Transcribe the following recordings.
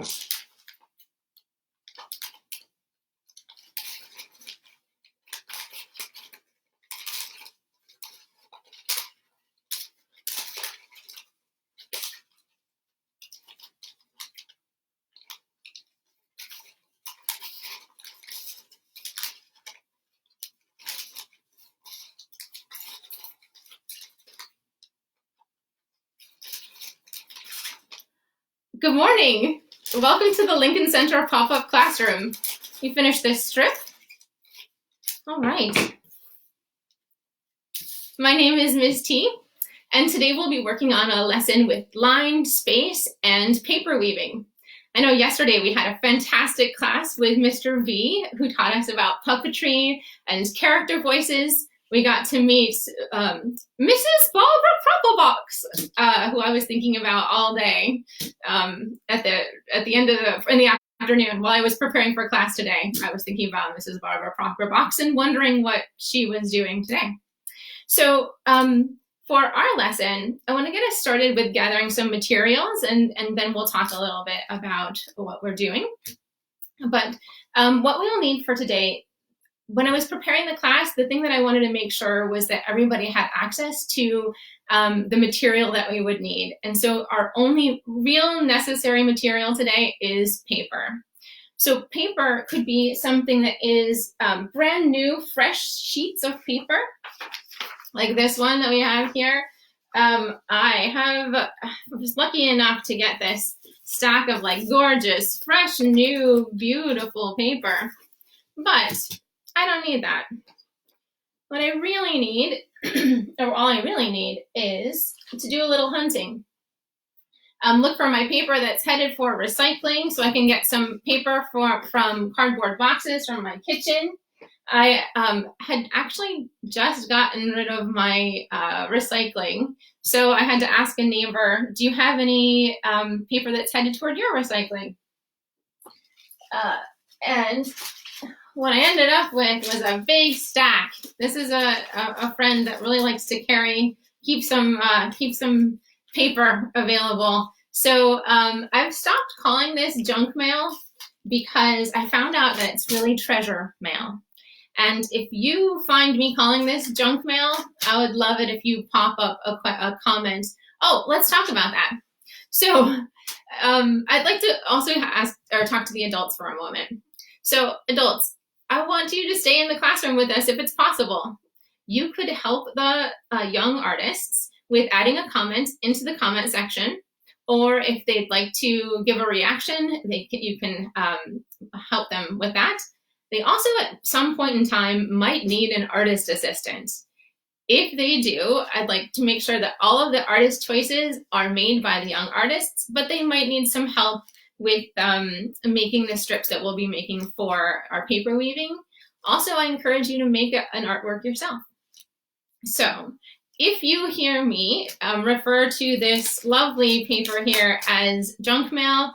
Good morning. Welcome to the Lincoln Center pop-up classroom. You finished this strip? All right. My name is Ms. T, and today we'll be working on a lesson with lined space and paper weaving. I know yesterday we had a fantastic class with Mr. V, who taught us about puppetry and character voices. We got to meet Mrs. Barbara Propplebox, who I was thinking about all day at the end of in the afternoon while I was preparing for class today. I was thinking about Mrs. Barbara Propplebox and wondering what she was doing today. So for our lesson, I want to get us started with gathering some materials, and then we'll talk a little bit about what we're doing. But what we'll need for today, when I was preparing the class, the thing that I wanted to make sure was that everybody had access to the material that we would need. And so our only real necessary material today is paper. So paper could be something that is brand new, fresh sheets of paper, like this one that we have here. I was lucky enough to get this stack of like gorgeous, fresh, new, beautiful paper, but I don't need that. What I really need, or all I really need, is to do a little hunting. Look for my paper that's headed for recycling so I can get some paper from cardboard boxes from my kitchen. I had actually just gotten rid of my recycling, so I had to ask a neighbor, do you have any paper that's headed toward your recycling? And what I ended up with was a big stack. This is a friend that really likes to keep some paper available. So I've stopped calling this junk mail because I found out that it's really treasure mail. And if you find me calling this junk mail, I would love it if you pop up a comment. Oh, let's talk about that. So I'd like to also talk to the adults for a moment. So adults, I want you to stay in the classroom with us if it's possible. You could help the young artists with adding a comment into the comment section, or if they'd like to give a reaction, you can help them with that. They also at some point in time might need an artist assistant. If they do, I'd like to make sure that all of the artist choices are made by the young artists, but they might need some help with making the strips that we'll be making for our paper weaving. Also, I encourage you to make an artwork yourself. So if you hear me refer to this lovely paper here as junk mail,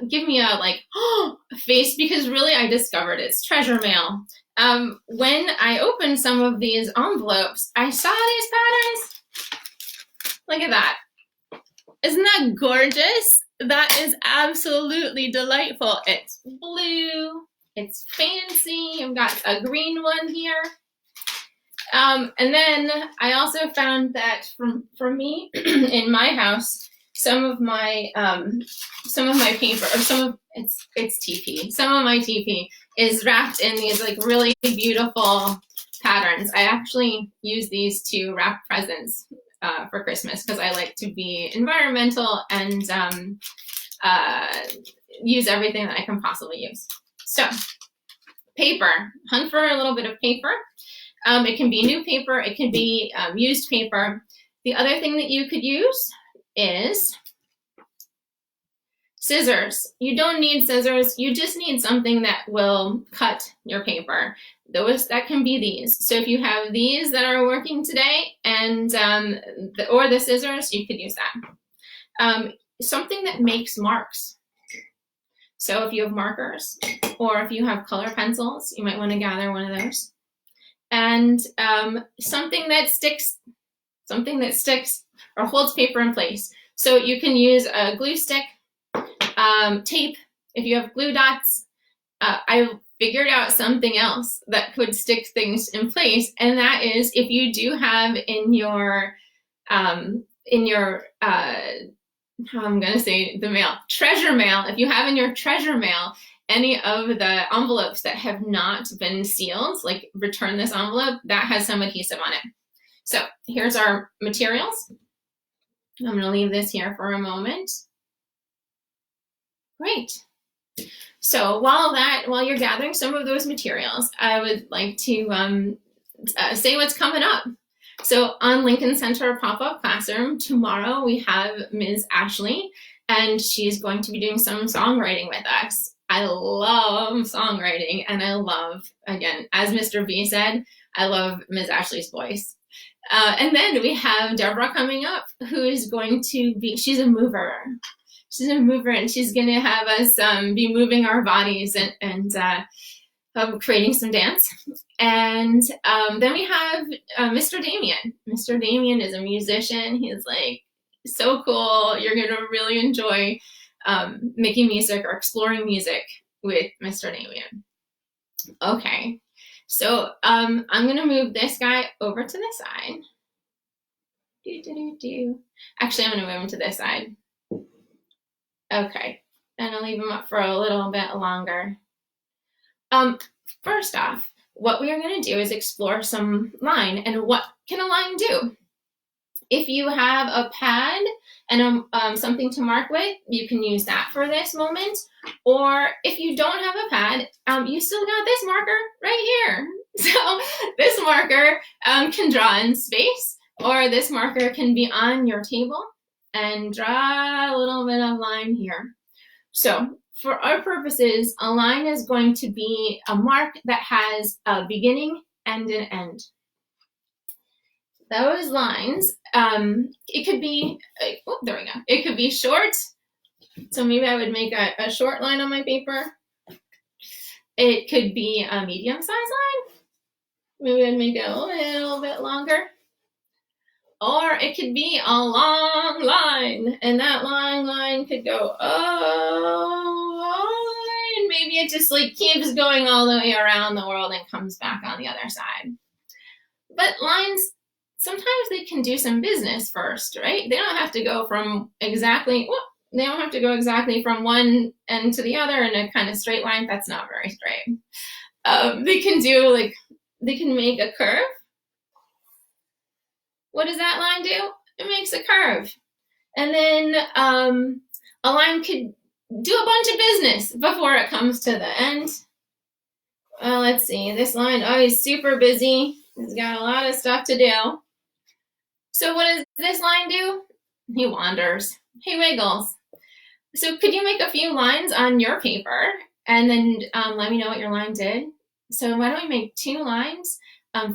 give me a face, because really I discovered it's treasure mail. When I opened some of these envelopes, I saw these patterns. Look at that. Isn't that gorgeous? That is absolutely delightful. It's blue, it's fancy. I've got a green one here. And then I also found that for me in my house, some of my paper, or it's TP. Some of my TP is wrapped in these like really beautiful patterns. I actually use these to wrap presents for Christmas because I like to be environmental and use everything that I can possibly use. So paper, hunt for a little bit of paper. It can be new paper, it can be used paper. The other thing that you could use is scissors. You don't need scissors, you just need something that will cut your paper. That can be these. So if you have these that are working today, and or the scissors, you could use that. Something that makes marks. So if you have markers, or if you have color pencils, you might want to gather one of those. And something that sticks or holds paper in place. So you can use a glue stick, tape, if you have glue dots, I figured out something else that could stick things in place, and that is if you do have in your how I'm going to say the mail, treasure mail, if you have in your treasure mail any of the envelopes that have not been sealed, like return this envelope, that has some adhesive on it. So here's our materials. I'm going to leave this here for a moment. Great. So while you're gathering some of those materials, I would like to say what's coming up. So on Lincoln Center Pop-Up Classroom, tomorrow we have Ms. Ashley, and she's going to be doing some songwriting with us. I love songwriting, and I love, again, as Mr. B said, I love Ms. Ashley's voice. And then we have Deborah coming up, who is going to be, she's a mover. She's a mover, and she's going to have us be moving our bodies and creating some dance. And then we have Mr. Damien. Mr. Damien is a musician. He's like so cool. You're going to really enjoy making music or exploring music with Mr. Damien. Okay, so I'm going to move this guy over to this side. Actually, I'm going to move him to this side. Okay, and I'll leave him up for a little bit longer. First off, what we are going to do is explore some line, and what can a line do? If you have a pad and something to mark with, you can use that for this moment. Or if you don't have a pad, you still got this marker right here. So this marker can draw in space, or this marker can be on your table and draw a little bit of line here. So for our purposes, a line is going to be a mark that has a beginning and an end. Those lines, it could be, oh, there we go. It could be short. So maybe I would make a short line on my paper. It could be a medium-sized line. Maybe I'd make it a little bit longer. Or it could be a long line, and that long line could go, oh, and maybe it just like keeps going all the way around the world and comes back on the other side. But lines, sometimes they can do some business first, right? They don't have to go from exactly, well, they don't have to go exactly from one end to the other in a kind of straight line. That's not very straight. They can do like, they can make a curve. What does that line do? It makes a curve. And then a line could do a bunch of business before it comes to the end. Let's see, this line, oh, he's super busy. He's got a lot of stuff to do. So what does this line do? He wanders, he wiggles. So could you make a few lines on your paper and then let me know what your line did? So why don't we make 2 lines?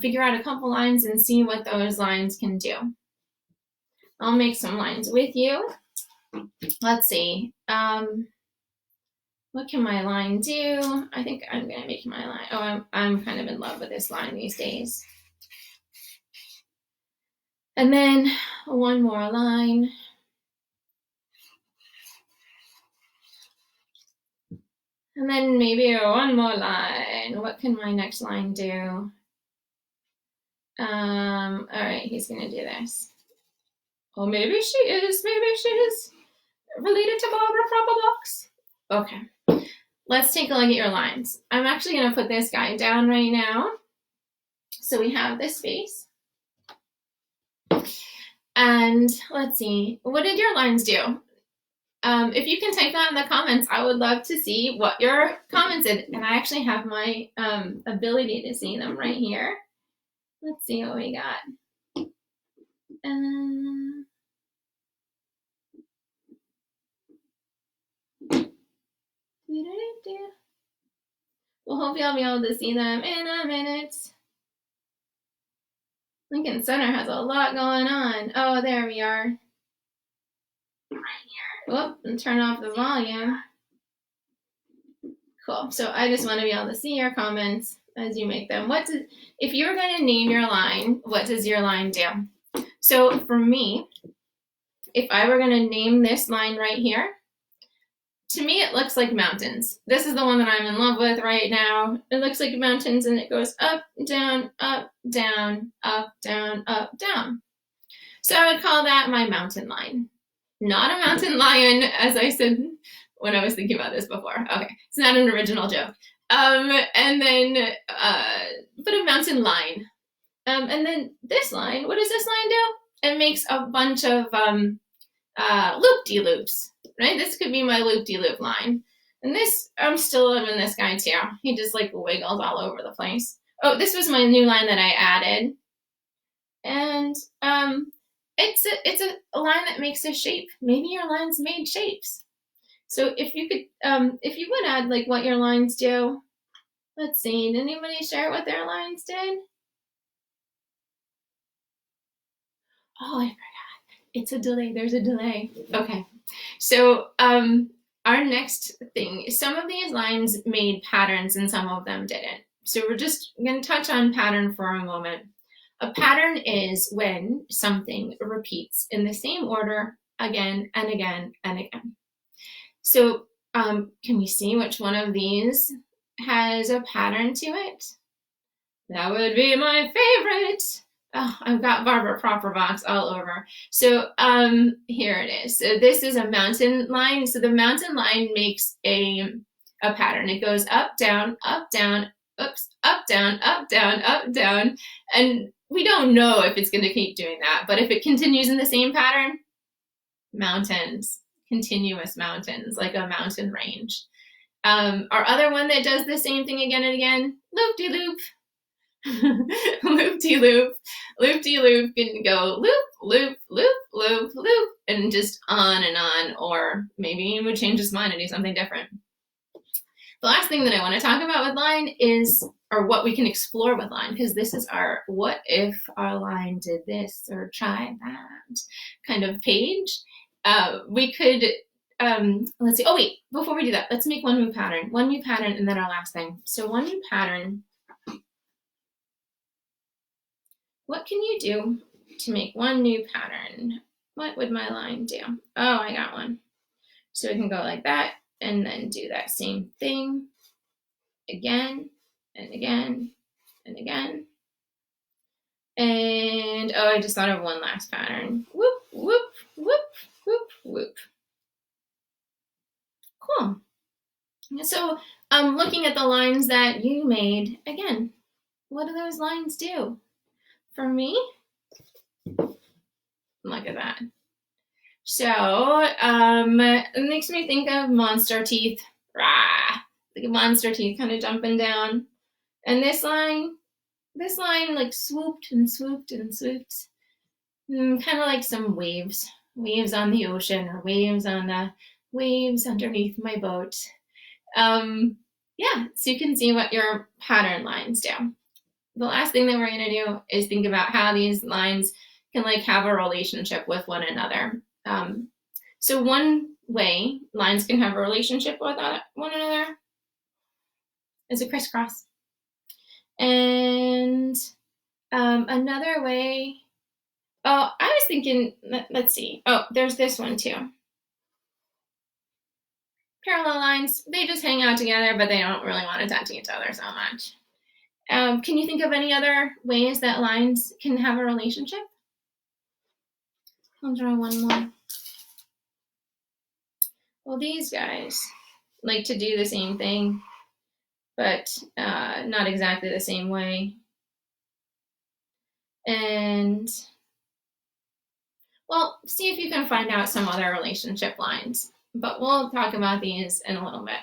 Figure out a couple lines and see what those lines can do. I'll make some lines with you. Let's see. What can my line do? I think I'm gonna make my line. Oh, I'm kind of in love with this line these days. And then one more line. And then maybe one more line. What can my next line do? All right, he's gonna do this. Oh, maybe she is related to Barbara Box. Okay, let's take a look at your lines. I'm actually gonna put this guy down right now. So we have this space. And let's see, what did your lines do? If you can type that in the comments, I would love to see what your comments did. And I actually have my ability to see them right here. Let's see what we got. We'll hope you'll be able to see them in a minute. Lincoln Center has a lot going on. Oh, there we are. Right here. Whoop, and turn off the volume. Cool. So I just want to be able to see your comments as you make them. If you're going to name your line, what does your line do? So for me, if I were going to name this line right here, to me, it looks like mountains. This is the one that I'm in love with right now. It looks like mountains, and it goes up, down, up, down, up, down, up, down. So I would call that my mountain line. Not a mountain lion, as I said when I was thinking about this before. Okay, it's not an original joke. And then, but a mountain line. And then this line, what does this line do? It makes a bunch of loop-de-loops, right? This could be my loop-de-loop line. And this, I'm still loving this guy too. He just like wiggles all over the place. Oh, this was my new line that I added. And it's a line that makes a shape. Maybe your line's made shapes. So if you could, if you would add like what your lines do. Let's see, did anybody share what their lines did? Oh, I forgot. It's a delay. There's a delay. Okay. So our next thing, some of these lines made patterns and some of them didn't. So we're just going to touch on pattern for a moment. A pattern is when something repeats in the same order again and again and again. So can we see which one of these has a pattern to it? That would be my favorite. Oh, I've got Barbara Proper Box all over. So here it is. So this is a mountain line. So the mountain line makes a pattern. It goes up, down, oops, up, down, up, down, up, down. And we don't know if it's going to keep doing that. But if it continues in the same pattern, mountains, continuous mountains, like a mountain range. Our other one that does the same thing again and again, loop-de-loop. Loop-de-loop, loop-de-loop can go loop, loop, loop, loop, loop, and just on and on, or maybe you would change his mind and do something different. The last thing that I want to talk about with line is, or what we can explore with line, because this is our what if our line did this or try that kind of page. We could, let's see, oh wait, before we do that, let's make one new pattern, and then our last thing. So one new pattern. What can you do to make one new pattern? What would my line do? Oh, I got one. So we can go like that and then do that same thing again and again and again. And oh, I just thought of one last pattern. Whoop, whoop, whoop, whoop, whoop. Cool. So looking at the lines that you made, again, what do those lines do? For me, look at that. So it makes me think of monster teeth. Rah! Like monster teeth kind of jumping down. And this line like swooped and swooped and swooped. Kind of like some waves on the ocean, or waves on the waves underneath my boat. Yeah, so you can see what your pattern lines do. The last thing that we're going to do is think about how these lines can like have a relationship with one another. So one way lines can have a relationship with one another is a crisscross. And another way, oh, I was thinking, let's see. Oh, there's this one too. Parallel lines, they just hang out together, but they don't really want to touch each other so much. Can you think of any other ways that lines can have a relationship? I'll draw one more. Well, these guys like to do the same thing, but not exactly the same way. And, well, see if you can find out some other relationship lines. But we'll talk about these in a little bit.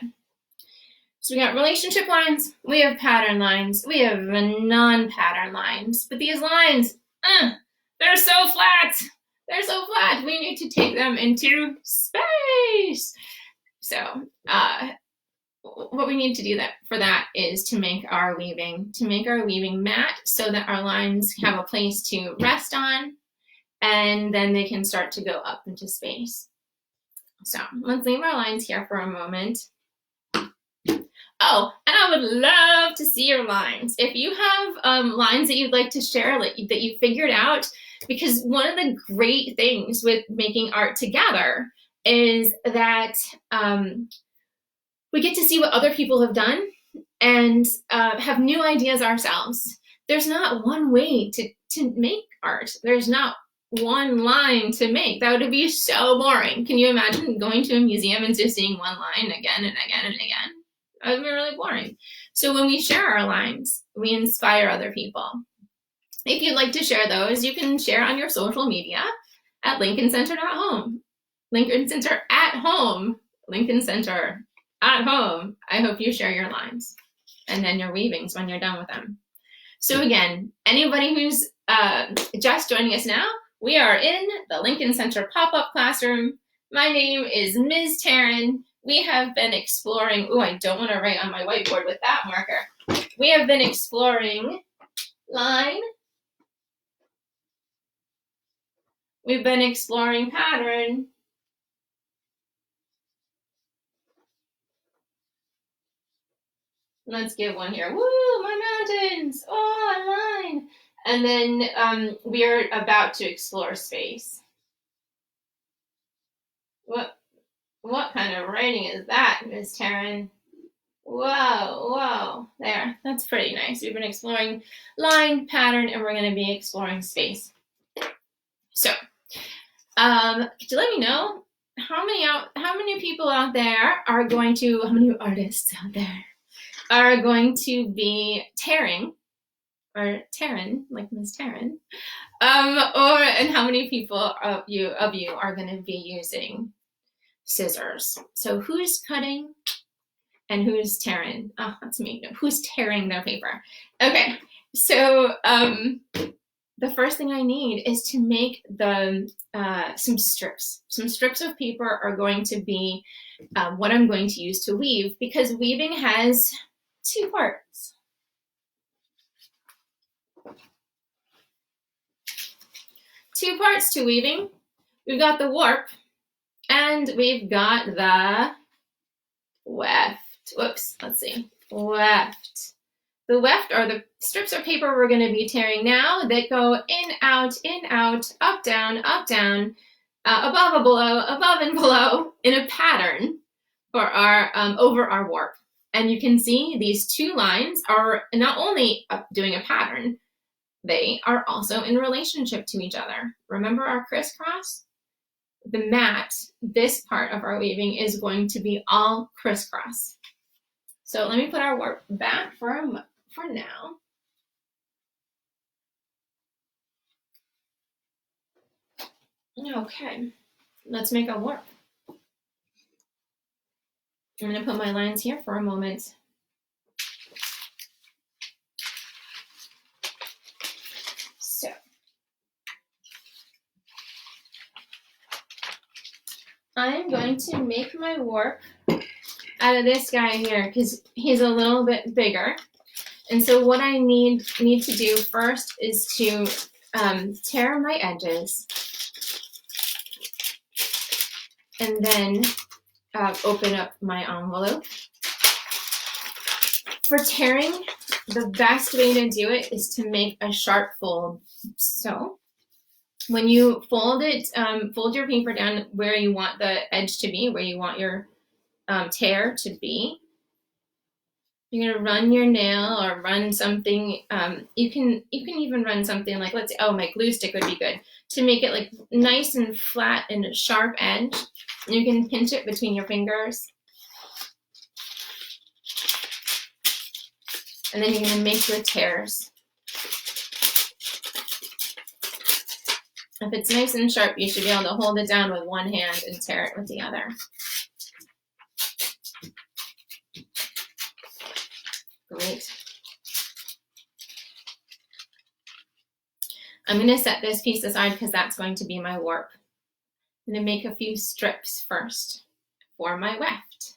So we got relationship lines, we have pattern lines, we have non-pattern lines. But these lines, they're so flat. They're so flat. We need to take them into space. So what we need to do for that is to make our weaving matte so that our lines have a place to rest on, and then they can start to go up into space. So let's leave our lines here for a moment. Oh, and I would love to see your lines. If you have lines that you'd like to share that you figured out, because one of the great things with making art together is that we get to see what other people have done and have new ideas ourselves. There's not one way to make art. There's not one line to make. That would be so boring. Can you imagine going to a museum and just seeing one line again and again and again? That would be really boring. So when we share our lines, we inspire other people. If you'd like to share those, you can share on your social media at lincolncenter.home. Lincoln Center at home. Lincoln Center at home. I hope you share your lines and then your weavings when you're done with them. So again, anybody who's just joining us now, we are in the Lincoln Center pop-up classroom. My name is Ms. Taryn. We have been exploring, I don't want to write on my whiteboard with that marker. We have been exploring line. We've been exploring pattern. Let's get one here. Woo, my mountains. Oh, a line. And then we are about to explore space. What kind of writing is that, Ms. Taryn? Whoa. There. That's pretty nice. We've been exploring line, pattern, and we're going to be exploring space. So, could you let me know how many people out there are going to, how many artists out there are going to be tearing, or Taryn, like Ms. Taryn, and how many people of you are going to be using scissors? So who's cutting and who's tearing? Oh, that's me. No, who's tearing their paper? Okay, so the first thing I need is to make some strips. Some strips of paper are going to be what I'm going to use to weave, because weaving has two parts. Two parts to weaving. We've got the warp and we've got the weft. Whoops, let's see. Weft. The weft are the strips of paper we're going to be tearing now that go in, out, up, down, above and below in a pattern for our over our warp. And you can see these two lines are not only doing a pattern, they are also in relationship to each other. Remember our crisscross? The mat, this part of our weaving, is going to be all crisscross. So let me put our warp back for now. Okay, let's make a warp. I'm going to put my lines here for a moment. So, I'm going to make my warp out of this guy here because he's a little bit bigger. And so what I need to do first is to tear my edges and then open up my envelope. For tearing, the best way to do it is to make a sharp fold. So when you fold it, fold your paper down where you want the edge to be, where you want your tear to be. You're gonna run your nail or run something. You can even run something like, let's say, my glue stick would be good to make it like nice and flat and a sharp edge. You can pinch it between your fingers. And then you're gonna make your tears. If it's nice and sharp, you should be able to hold it down with one hand and tear it with the other. Great. I'm going to set this piece aside because that's going to be my warp. I'm going to make a few strips first for my weft.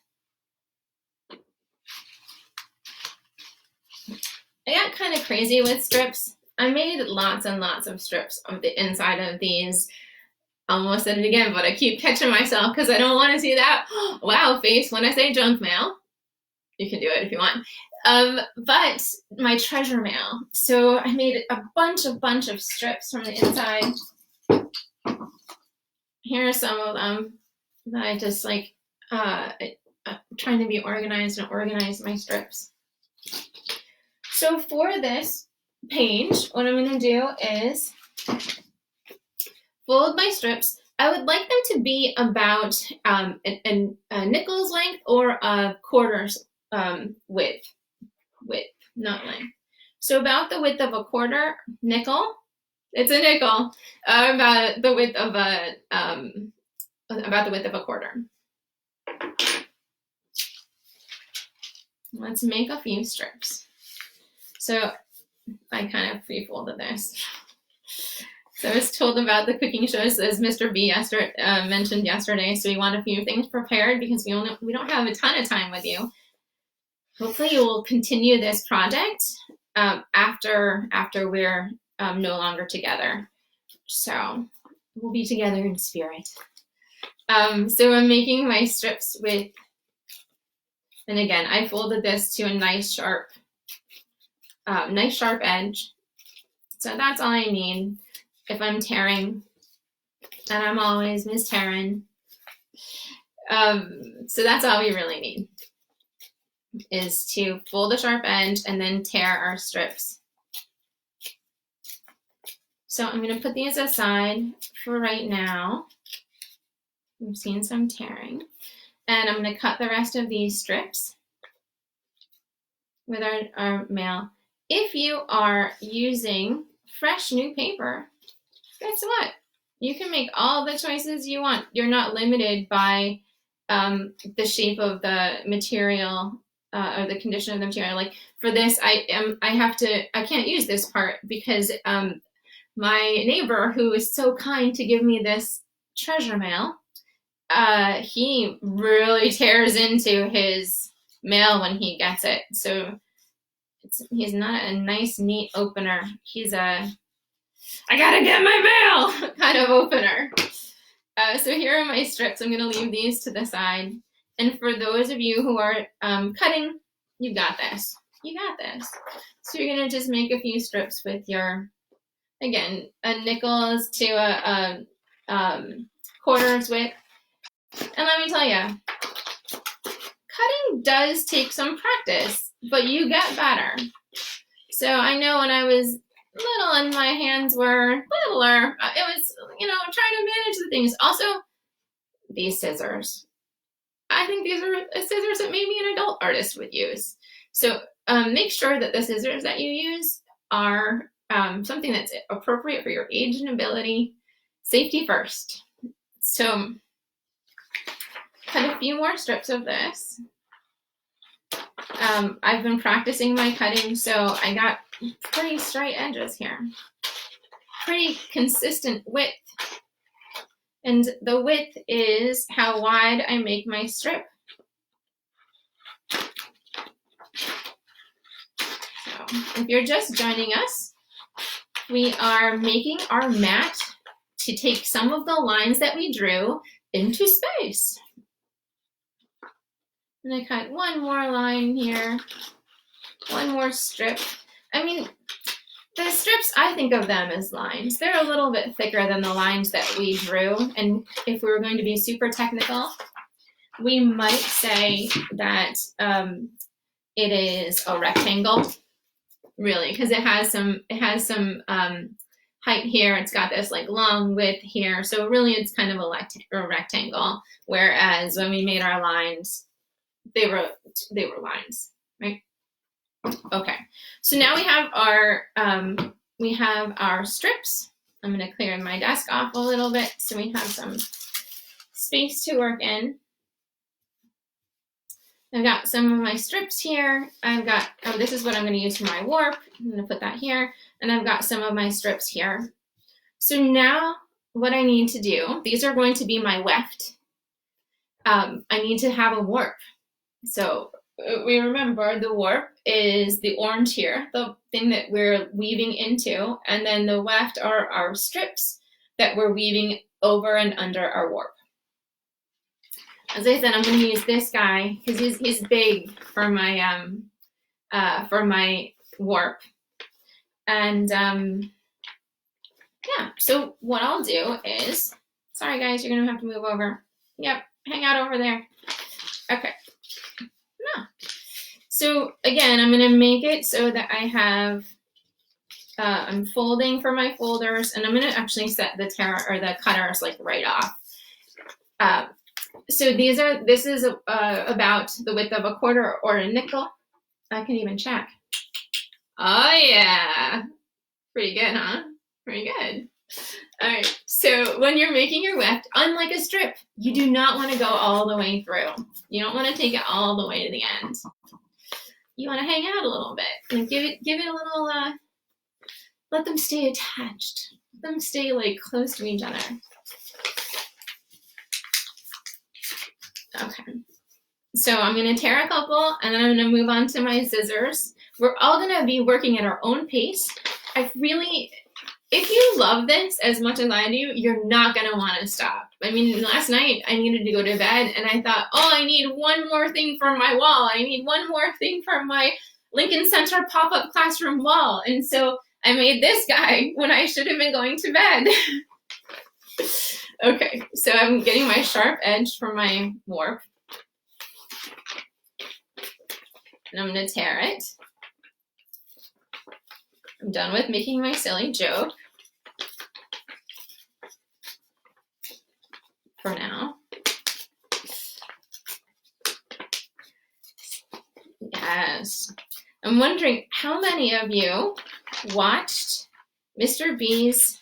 I got kind of crazy with strips. I made lots and lots of strips of the inside of these. Almost said it again, but I keep catching myself because I don't want to see that wow face when I say junk mail. You can do it if you want. But my treasure mail. So I made a bunch of strips from the inside. Here are some of them. that I just like trying to be organized and organize my strips. So for this page, what I'm going to do is fold my strips. I would like them to be about a nickel's length or a quarter's width, not length. So about the width of a quarter nickel. It's a nickel. About the width of a quarter. Let's make a few strips. So I kind of free-folded this. So I was told about the cooking shows, as Mr. B mentioned yesterday. So we want a few things prepared because we don't have a ton of time with you. Hopefully you will continue this project after we're no longer together. So we'll be together in spirit. So I'm making my strips with, and again, I folded this to a nice sharp edge. So that's all I need if I'm tearing, and I'm always Miss Taryn. So that's all we really need, is to fold a sharp edge and then tear our strips. So I'm going to put these aside for right now. I'm seeing some tearing. And I'm going to cut the rest of these strips with our mail. If you are using fresh new paper, guess what? You can make all the choices you want. You're not limited by the shape of the material or the condition of the material. Like for this, I can't use this part because my neighbor, who is so kind to give me this treasure mail, he really tears into his mail when he gets it. So he's not a nice, neat opener. He's a, I gotta get my mail kind of opener. So here are my strips. I'm gonna leave these to the side. And for those of you who are cutting, you got this. You got this. So you're gonna just make a few strips with your, again, a nickels to a quarters width. And let me tell you, cutting does take some practice, but you get better. So I know when I was little and my hands were littler, it was, trying to manage the things. Also, these scissors. I think these are scissors that maybe an adult artist would use. So make sure that the scissors that you use are something that's appropriate for your age and ability. Safety first. So cut a few more strips of this. I've been practicing my cutting, so I got pretty straight edges here. Pretty consistent width. And the width is how wide I make my strip. So if you're just joining us, we are making our mat to take some of the lines that we drew into space. I'm gonna cut one more line here, one more strip. I mean, the strips, I think of them as lines. They're a little bit thicker than the lines that we drew. And if we were going to be super technical, we might say that it is a rectangle, really, because it has some height here. It's got this like long width here. So really it's kind of a rectangle. Whereas when we made our lines, they were lines, right? Okay, so now we have our strips. I'm going to clear my desk off a little bit so we have some space to work in. I've got some of my strips here. I've got, this is what I'm going to use for my warp. I'm going to put that here. And I've got some of my strips here. So now what I need to do, these are going to be my weft. I need to have a warp. So we remember the warp is the orange here, the thing that we're weaving into, and then the weft are our strips that we're weaving over and under our warp. As I said, I'm going to use this guy because he's big for my warp. And yeah, so what I'll do is, sorry guys, you're going to have to move over. Yep, hang out over there. Okay. No. So again, I'm going to make it so that I have, I'm folding for my folders, and I'm going to actually set the cutters like right off. So this is about the width of a quarter or a nickel. I can even check. Oh yeah, pretty good, huh? Pretty good. All right, so when you're making your weft, unlike a strip, you do not want to go all the way through. You don't want to take it all the way to the end. You want to hang out a little bit and give it a little, let them stay attached. Let them stay like close to each other. Okay, so I'm going to tear a couple, and then I'm going to move on to my scissors. We're all going to be working at our own pace. If you love this as much as I do, you're not going to want to stop. I mean, last night I needed to go to bed, and I thought, oh, I need one more thing for my wall. I need one more thing for my Lincoln Center pop-up classroom wall. And so I made this guy when I should have been going to bed. Okay, so I'm getting my sharp edge for my warp. And I'm going to tear it. I'm done with making my silly joke. For now. Yes. I'm wondering how many of you watched Mr. B's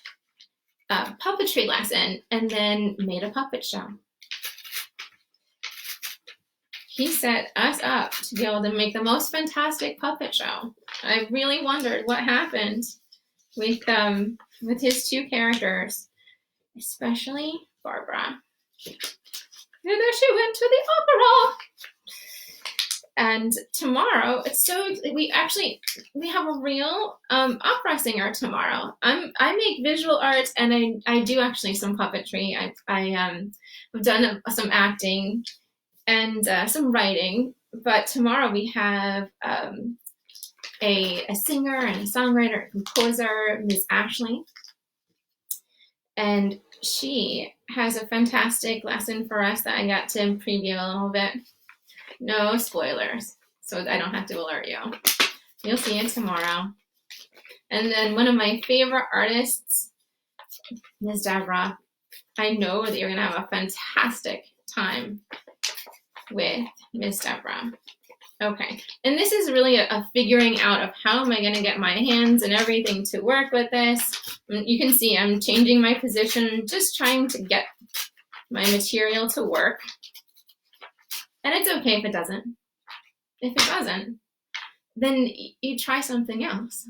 puppetry lesson and then made a puppet show. He set us up to be able to make the most fantastic puppet show. I really wondered what happened with his two characters, especially Barbara. And there she went to the opera. And tomorrow, we have a real opera singer tomorrow. I make visual arts, and I do actually some puppetry. I've done some acting and some writing. But tomorrow we have a singer and a songwriter, a composer, Ms. Ashley, and she has a fantastic lesson for us that I got to preview a little bit. No spoilers, so I don't have to alert you. You'll see it tomorrow. And then one of my favorite artists, Ms. Deborah. I know that you're going to have a fantastic time with Ms. Deborah. Okay, and this is really a figuring out of how am I going to get my hands and everything to work with this. You can see I'm changing my position, just trying to get my material to work. And it's okay if it doesn't. If it doesn't, then you try something else.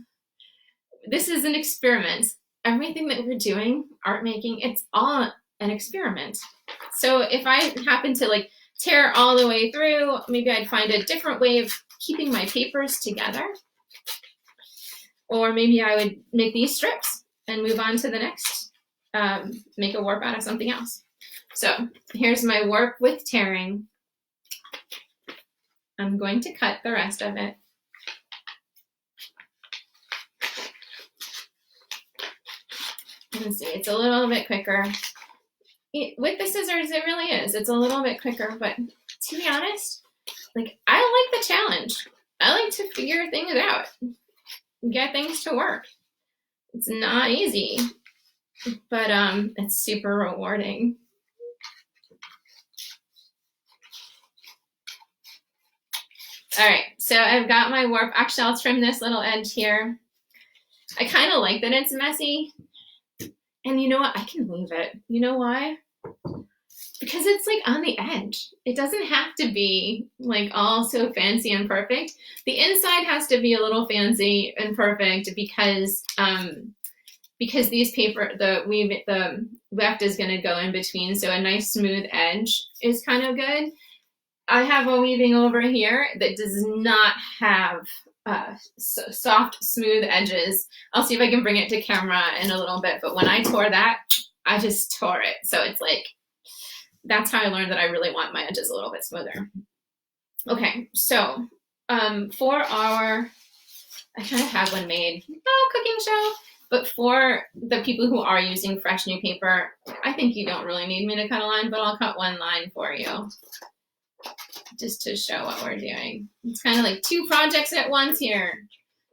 This is an experiment. Everything that we're doing, art making, it's all an experiment. So if I happen to like tear all the way through, maybe I'd find a different way of keeping my papers together. Or maybe I would make these strips and move on to the next, make a warp out of something else. So here's my warp with tearing. I'm going to cut the rest of it. You can see it's a little bit quicker. With the scissors, it really is. It's a little bit quicker, but to be honest, like I like the challenge. I like to figure things out, get things to work. It's not easy, but it's super rewarding. All right, so I've got my warp. Actually, I'll trim this little edge here. I kind of like that it's messy. And you know what? I can leave it. You know why? Because it's like on the edge. It doesn't have to be like all so fancy and perfect. The inside has to be a little fancy and perfect because these paper, the weft is going to go in between. So a nice smooth edge is kind of good. I have a weaving over here that does not have soft, smooth edges. I'll see if I can bring it to camera in a little bit, but when I tore that, I just tore it. So it's like, that's how I learned that I really want my edges a little bit smoother. Okay, so for our, I kind of have one made, cooking show, But for the people who are using fresh new paper, I think you don't really need me to cut a line, but I'll cut one line for you just to show what we're doing. It's kind of like 2 projects at once here.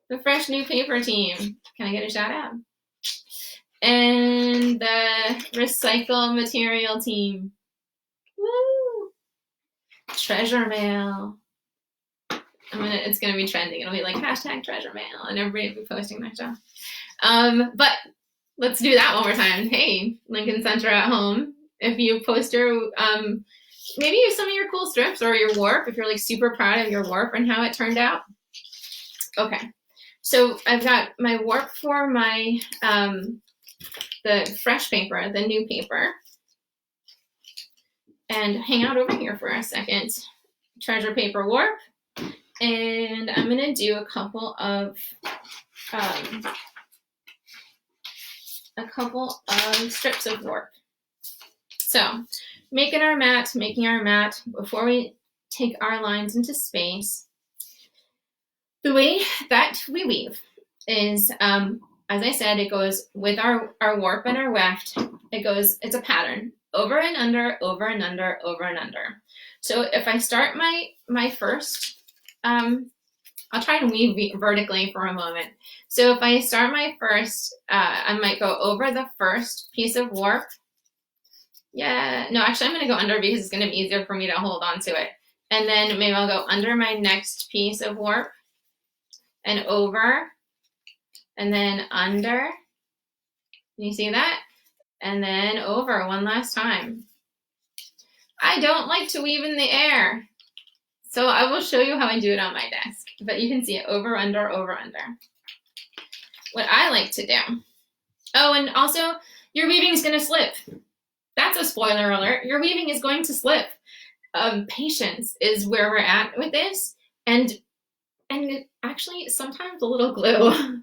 The fresh new paper team. Can I get a shout out? And the recycle material team. Woo! Treasure mail. It's gonna be trending. It'll be like hashtag treasure mail, and everybody will be posting that stuff. But let's do that one more time. Hey, Lincoln Center at home. If you post your maybe use some of your cool strips or your warp, if you're like super proud of your warp and how it turned out. Okay, so I've got my warp for my the fresh paper, the new paper, and hang out over here for a second. Treasure paper warp, and I'm gonna do a couple of strips of warp. So making our mat. Before we take our lines into space, the way that we weave is, as I said, it goes with our warp and our weft. It's a pattern, over and under, over and under, over and under. So if I start my first, I'll try and weave vertically for a moment. So if I start my first, I might go over the first piece of warp. Yeah, no, actually I'm gonna go under because it's gonna be easier for me to hold on to it. And then maybe I'll go under my next piece of warp and over, and then under. Can you see that? And then over one last time. I don't like to weave in the air, so I will show you how I do it on my desk, but you can see it over, under, over, under. What I like to do. Oh, and also your weaving is gonna slip. That's a spoiler alert. Your weaving is going to slip. Patience is where we're at with this, and actually sometimes a little glue,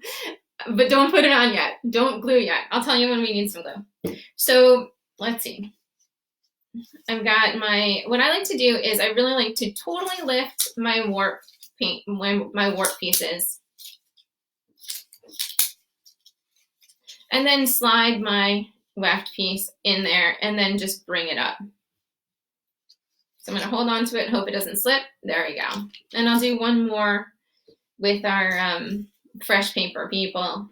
but don't put it on yet. Don't glue yet. I'll tell you when we need some glue. So let's see. I've got what I like to do is I really like to totally lift my warp my warp pieces, and then slide my weft piece in there, and then just bring it up. So I'm going to hold on to it, hope it doesn't slip. There we go. And I'll do one more with our fresh paper people.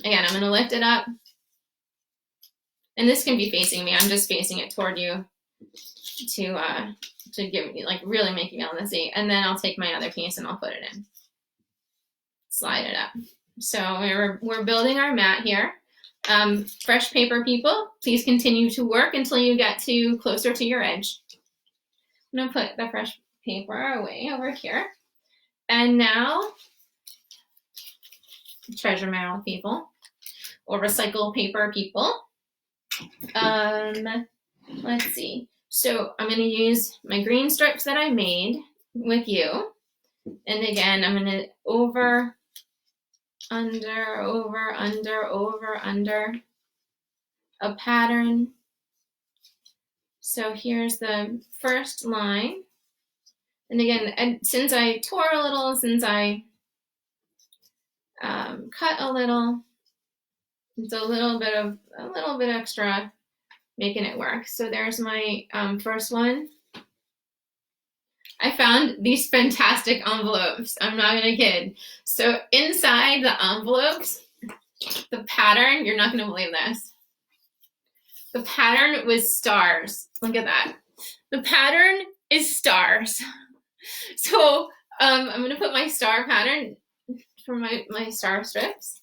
Again, I'm going to lift it up. And this can be facing me. I'm just facing it toward you to give me, like, really make you be able to see. And then I'll take my other piece and I'll put it in. Slide it up. So we're building our mat here. Fresh paper people, please continue to work until you get closer to your edge. I'm gonna put the fresh paper away over here. And now, treasure mail people, or recycle paper people. Let's see. So I'm gonna use my green strips that I made with you. And again, I'm gonna over, under, over, under, over, under a pattern. So here's the first line. And again, since I tore a little, since I cut a little, it's a little bit extra making it work. So there's my first one. I found these fantastic envelopes. I'm not gonna kid. So inside the envelopes, the pattern, you're not gonna believe this. The pattern was stars. Look at that. The pattern is stars. So I'm gonna put my star pattern for my star strips.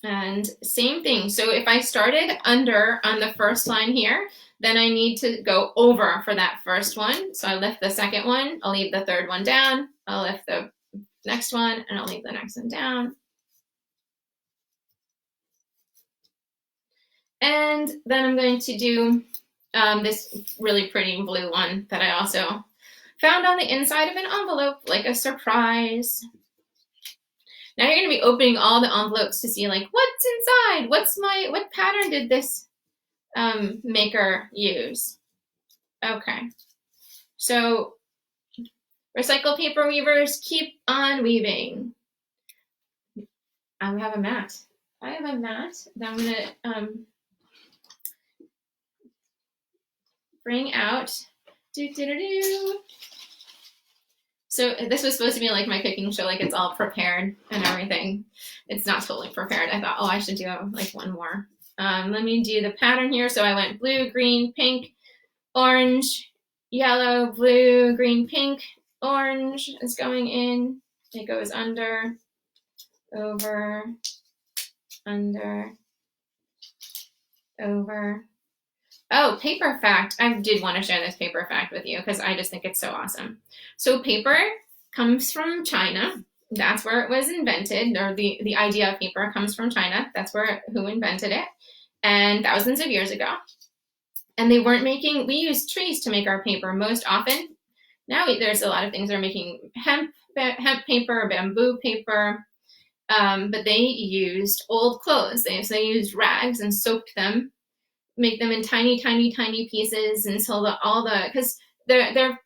And same thing. So if I started under on the first line here, then I need to go over for that first one. So I lift the second one, I'll leave the third one down, I'll lift the next one, and I'll leave the next one down. And then I'm going to do this really pretty blue one that I also found on the inside of an envelope, like a surprise. Now you're going to be opening all the envelopes to see, like, what's inside? What pattern did this maker use? Okay. So Recycle paper weavers, keep on weaving. I have a mat. I have a mat that I'm gonna bring out. So this was supposed to be like my cooking show, like it's all prepared and everything. It's not totally prepared. I thought, oh, I should do like one more. Let me do the pattern here. So I went blue, green, pink, orange, yellow, blue, green, pink, orange is going in. It goes under, over, under, over. Oh, paper fact. I did want to share this paper fact with you because I just think it's so awesome. So paper comes from China. That's where it was invented, or the idea of paper comes from China. That's who invented it, and thousands of years ago. And they weren't making, we use trees to make our paper most often. Now there's a lot of things that are making hemp paper, bamboo paper, but they used old clothes. They used rags and soaked them, make them in tiny, tiny, tiny pieces until because their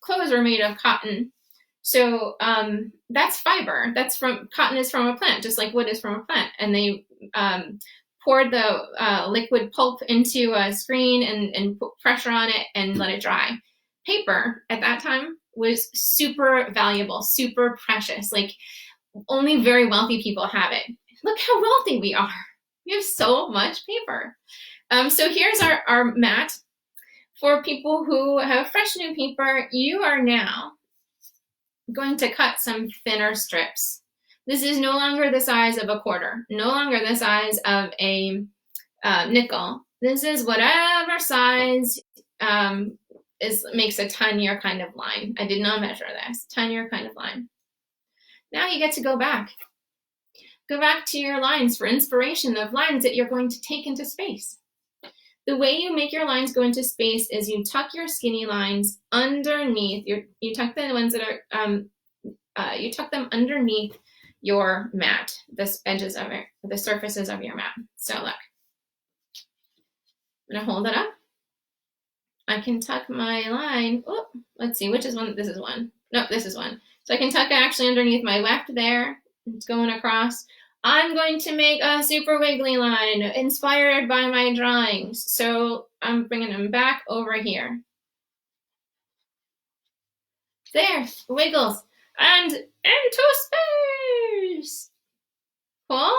clothes were made of cotton. So that's fiber. Cotton is from a plant, just like wood is from a plant. And they poured the liquid pulp into a screen and put pressure on it and let it dry. Paper at that time was super valuable, super precious. Like only very wealthy people have it. Look how wealthy we are. We have so much paper. So here's our mat. For people who have fresh new paper, you are now going to cut some thinner strips. This is no longer the size of a quarter, no longer the size of a nickel. This is whatever size makes a tinier kind of line. I did not measure this, tinier kind of line. Now you get to go back. Go back to your lines for inspiration of lines that you're going to take into space. The way you make your lines go into space is you tuck your skinny lines underneath. You tuck the ones that are you tuck them underneath your mat, the surfaces of your mat. So look, I'm gonna hold it up. I can tuck my line. Oh, let's see, which is one? This is one. No, this is one. So I can tuck it actually underneath my left there. It's going across. I'm going to make a super wiggly line inspired by my drawings. So I'm bringing them back over here. There, wiggles, and into space. Cool?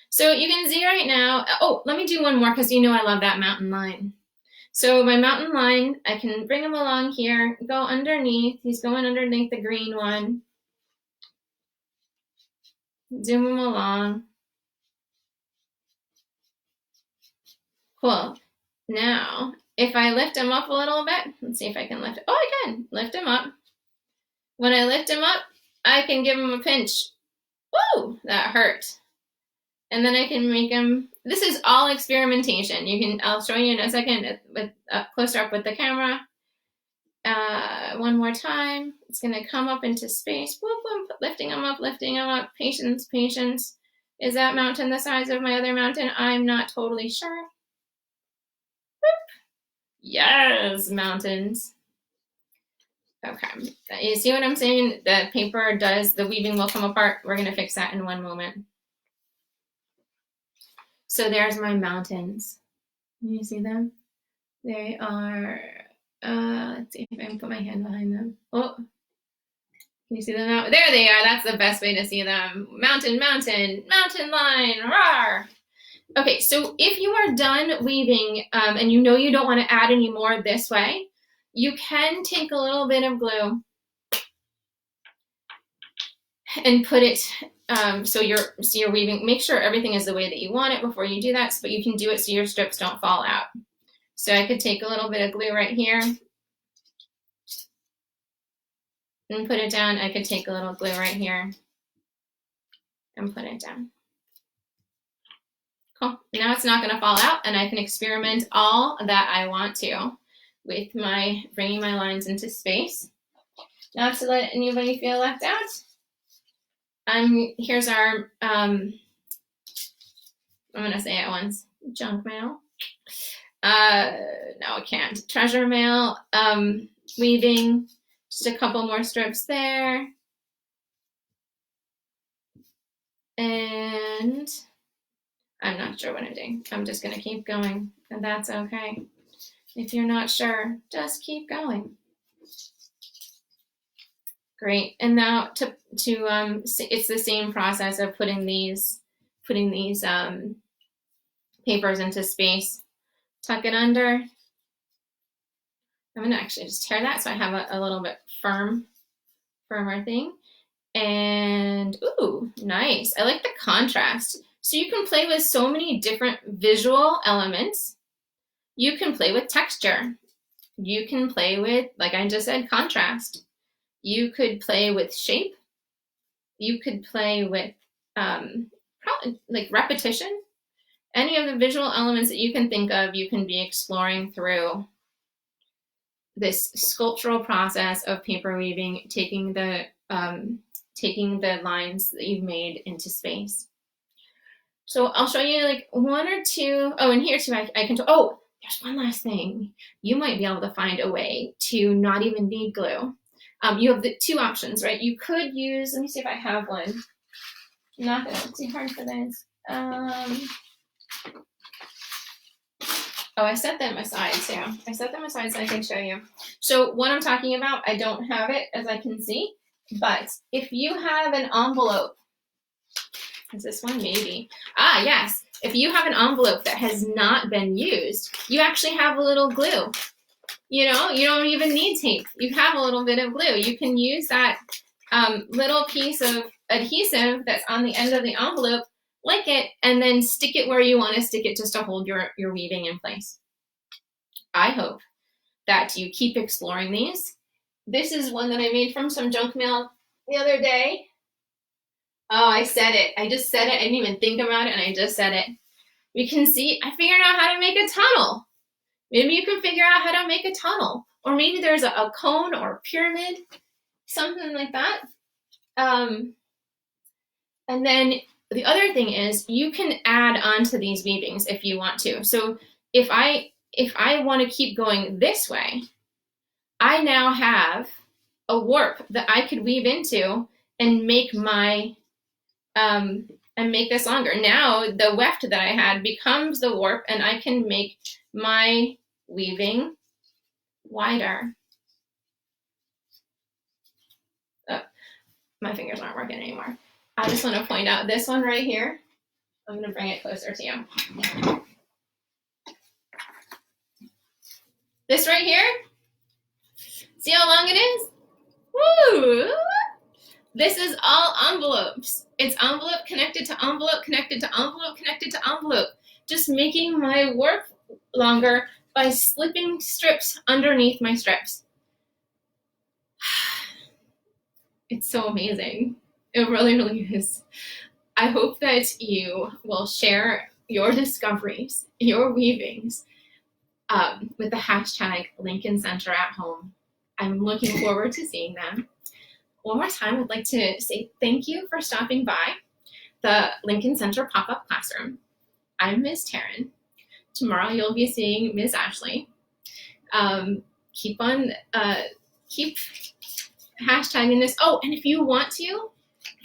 So you can see right now, oh, let me do one more because you know I love that mountain line. So my mountain line, I can bring him along here, go underneath. He's going underneath the green one. Zoom him along. Cool. Now, if I lift him up a little bit, let's see if I can lift it. Oh, I can lift him up. When I lift him up, I can give him a pinch. Woo, that hurt. And then I can make him, this is all experimentation. I'll show you in a second with closer up with the camera. One more time. It's gonna come up into space. Whoop, whoop, lifting him up, lifting him up. Patience, patience. Is that mountain the size of my other mountain? I'm not totally sure. Yes, mountains. Okay, you see what I'm saying? The paper the weaving will come apart. We're gonna fix that in one moment. So there's my mountains. Can you see them? They are, let's see if I can put my hand behind them. Oh, can you see them now? There they are, that's the best way to see them. Mountain, mountain, mountain line, roar. Okay, so if you are done weaving and you know you don't want to add any more this way, you can take a little bit of glue and put it so you're weaving. Make sure everything is the way that you want it before you do that, but you can do it so your strips don't fall out. So I could take a little bit of glue right here and put it down. I could take a little glue right here and put it down. Cool. Now it's not going to fall out, and I can experiment all that I want to with bringing my lines into space. Not to let anybody feel left out. Here's our, I'm going to say it once, junk mail. No, I can't. Treasure mail, weaving, Just a couple more strips there. And I'm not sure what I'm doing. I'm just gonna keep going, and that's okay. If you're not sure, just keep going. Great. And now it's the same process of putting these papers into space. Tuck it under. I'm gonna actually just tear that so I have a little bit firmer thing. And ooh, nice. I like the contrast. So you can play with so many different visual elements. You can play with texture. You can play with, like I just said, contrast. You could play with shape. You could play with probably like repetition. Any of the visual elements that you can think of, you can be exploring through this sculptural process of paper weaving, taking the lines that you've made into space. So I'll show you like one or two. Oh, and here too, I can, oh, there's one last thing. You might be able to find a way to not even need glue. You have the two options, right? You could use, let me see if I have one. I'm not gonna, it's too hard for this. Oh, I set them aside too. I set them aside so I can show you. So what I'm talking about, I don't have it as I can see, but if you have an envelope, is this one? Maybe. Ah, yes. If you have an envelope that has not been used, you actually have a little glue. You know, you don't even need tape. You have a little bit of glue. You can use that little piece of adhesive that's on the end of the envelope, lick it, and then stick it where you want to stick it just to hold your weaving in place. I hope that you keep exploring these. This is one that I made from some junk mail the other day. Oh, I said it. I just said it. I didn't even think about it, and I just said it. We can see, I figured out how to make a tunnel. Maybe you can figure out how to make a tunnel. Or maybe there's a cone or a pyramid, something like that. And then the other thing is you can add on to these weavings if you want to. So if I want to keep going this way, I now have a warp that I could weave into and make my and make this longer. Now the weft that I had becomes the warp, and I can make my weaving wider. Oh, my fingers aren't working anymore. I just want to point out this one right here. I'm going to bring it closer to you. This right here, see how long it is? Woo! This is all envelopes. It's envelope connected to envelope, connected to envelope, connected to envelope. Just making my warp longer by slipping strips underneath my strips. It's so amazing. It really, really is. I hope that you will share your discoveries, your weavings, with the hashtag Lincoln Center at Home. I'm looking forward to seeing them. One more time, I'd like to say thank you for stopping by the Lincoln Center pop-up classroom. I'm Ms. Taryn. Tomorrow you'll be seeing Ms. Ashley. Keep hashtagging this. Oh, and if you want to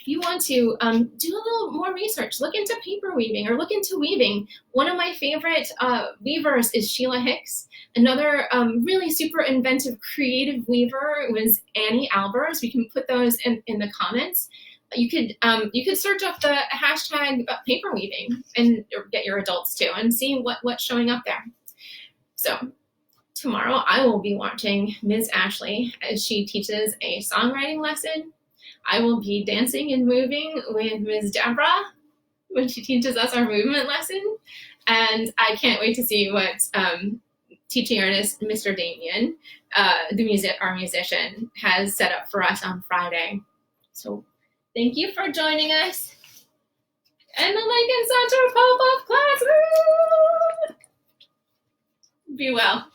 do a little more research, look into paper weaving or look into weaving. One of my favorite weavers is Sheila Hicks. Another really super inventive, creative weaver was Annie Albers. We can put those in the comments. You could search up the hashtag paper weaving and get your adults too and see what's showing up there. So tomorrow I will be watching Ms. Ashley as she teaches a songwriting lesson. I will be dancing and moving with Ms. Deborah when she teaches us our movement lesson. And I can't wait to see what teaching artist Mr. Damien, our musician, has set up for us on Friday. So thank you for joining us in the Lincoln Center pop-up classroom. Be well.